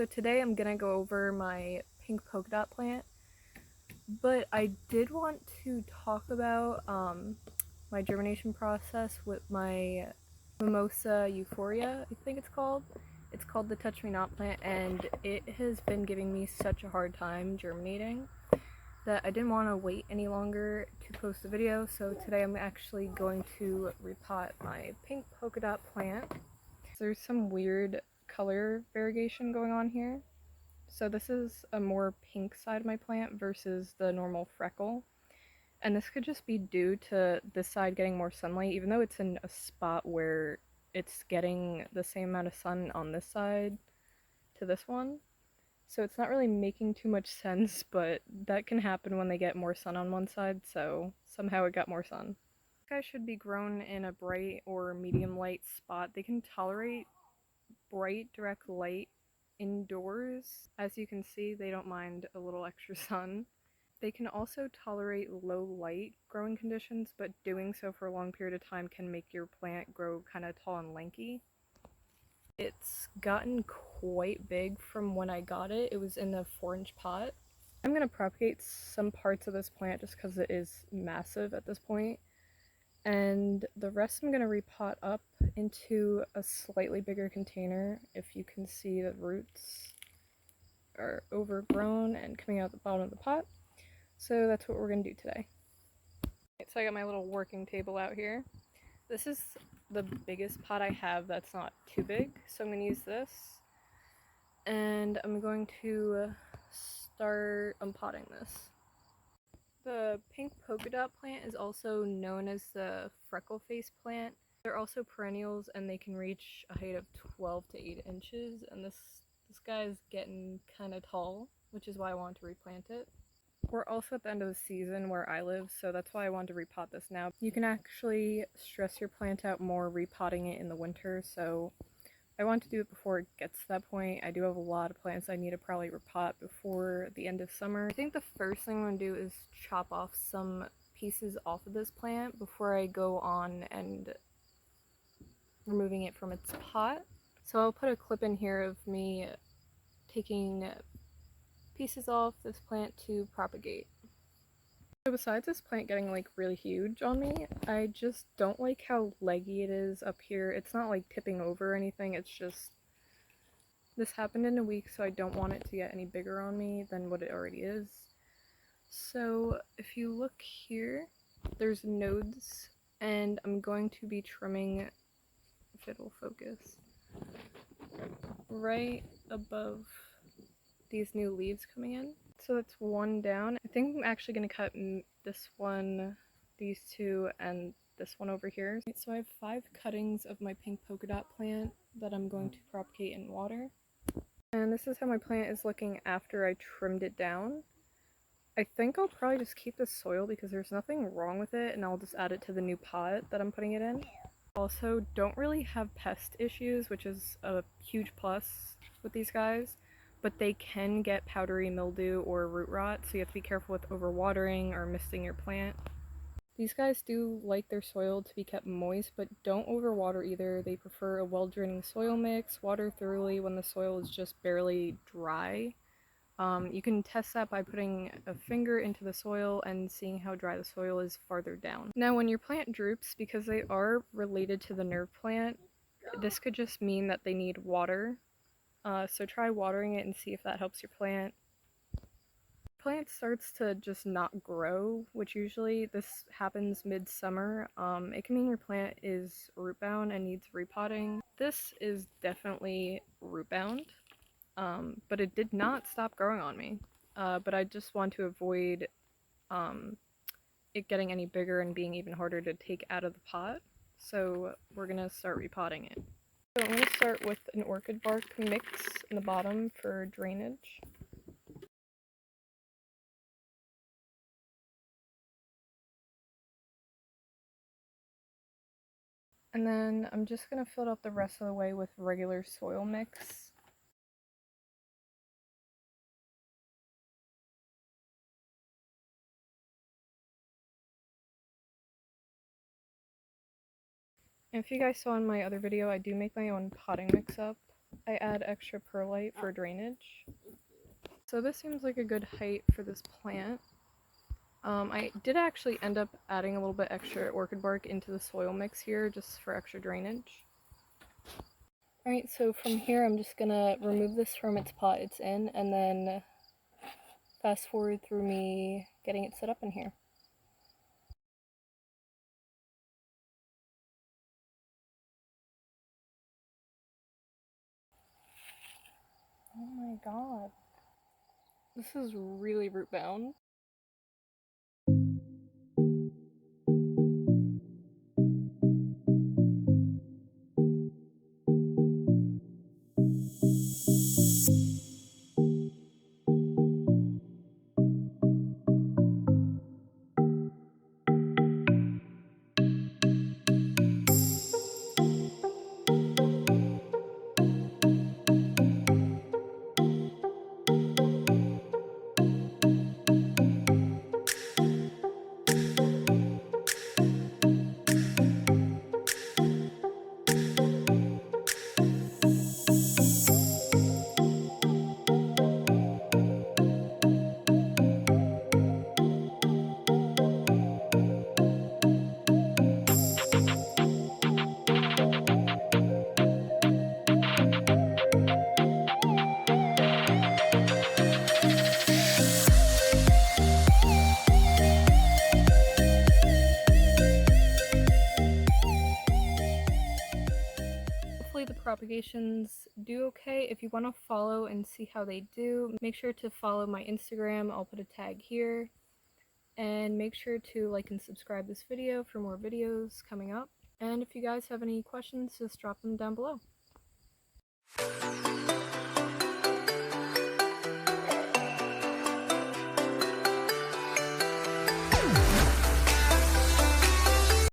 So today I'm gonna go over my pink polka dot plant, but I did want to talk about my germination process with my Mimosa euphoria, I think it's called. It's called the Touch Me Not plant, and it has been giving me such a hard time germinating that I didn't want to wait any longer to post the video, so today I'm actually going to repot my pink polka dot plant. There's some weird color variegation going on here. So this is a more pink side of my plant versus the normal freckle. And this could just be due to this side getting more sunlight, even though it's in a spot where it's getting the same amount of sun on this side to this one. So it's not really making too much sense, but that can happen when they get more sun on one side, so somehow it got more sun. These guys should be grown in a bright or medium light spot. They can tolerate bright direct light indoors. As you can see, they don't mind a little extra sun. They can also tolerate low light growing conditions, but doing so for a long period of time can make your plant grow kind of tall and lanky. It's gotten quite big from when I got it. It was in a 4-inch pot. I'm going to propagate some parts of this plant just because it is massive at this point. And the rest I'm going to repot up into a slightly bigger container. If you can see, the roots are overgrown and coming out the bottom of the pot. So that's what we're going to do today. So I got my little working table out here. This is the biggest pot I have that's not too big, so I'm going to use this. And I'm going to start unpotting this. The pink polka dot plant is also known as the freckle face plant. They're also perennials and they can reach a height of 12 to 8 inches, and this guy is getting kind of tall, which is why I wanted to replant it. We're also at the end of the season where I live, so that's why I wanted to repot this now. You can actually stress your plant out more repotting it in the winter, so I want to do it before it gets to that point. I do have a lot of plants I need to probably repot before the end of summer. I think the first thing I'm going to do is chop off some pieces off of this plant before I go on and removing it from its pot. So I'll put a clip in here of me taking pieces off this plant to propagate. So besides this plant getting like really huge on me, I just don't like how leggy it is up here. It's not like tipping over or anything, it's just this happened in a week, so I don't want it to get any bigger on me than what it already is. So if you look here, there's nodes, and I'm going to be trimming, if it'll focus, right above these new leaves coming in. So that's one down. I think I'm actually going to cut this one, these two, and this one over here. So I have 5 cuttings of my pink polka dot plant that I'm going to propagate in water. And this is how my plant is looking after I trimmed it down. I think I'll probably just keep the soil because there's nothing wrong with it, and I'll just add it to the new pot that I'm putting it in. Also, don't really have pest issues, which is a huge plus with these guys, but they can get powdery mildew or root rot, so you have to be careful with overwatering or misting your plant. These guys do like their soil to be kept moist, but don't overwater either. They prefer a well-draining soil mix, water thoroughly when the soil is just barely dry. You can test that by putting a finger into the soil and seeing how dry the soil is farther down. Now when your plant droops, because they are related to the nerve plant, this could just mean that they need water. So try watering it and see if that helps your plant. Plant starts to just not grow, which usually this happens mid-summer. It can mean your plant is root bound and needs repotting. This is definitely root bound, but it did not stop growing on me. But I just want to avoid it getting any bigger and being even harder to take out of the pot, so we're gonna start repotting it. So I'm going to start with an orchid bark mix in the bottom for drainage. And then I'm just going to fill it up the rest of the way with regular soil mix. And if you guys saw in my other video, I do make my own potting mix up. I add extra perlite for drainage. So this seems like a good height for this plant. I did actually end up adding a little bit extra orchid bark into the soil mix here just for extra drainage. Alright, so from here I'm just gonna remove this from its pot it's in and then fast forward through me getting it set up in here. Oh my god. This is really root bound. Hopefully the propagations do okay. If you want to follow and see how they do, make sure to follow my Instagram. I'll put a tag here. And make sure to like and subscribe this video for more videos coming up. And if you guys have any questions, just drop them down below.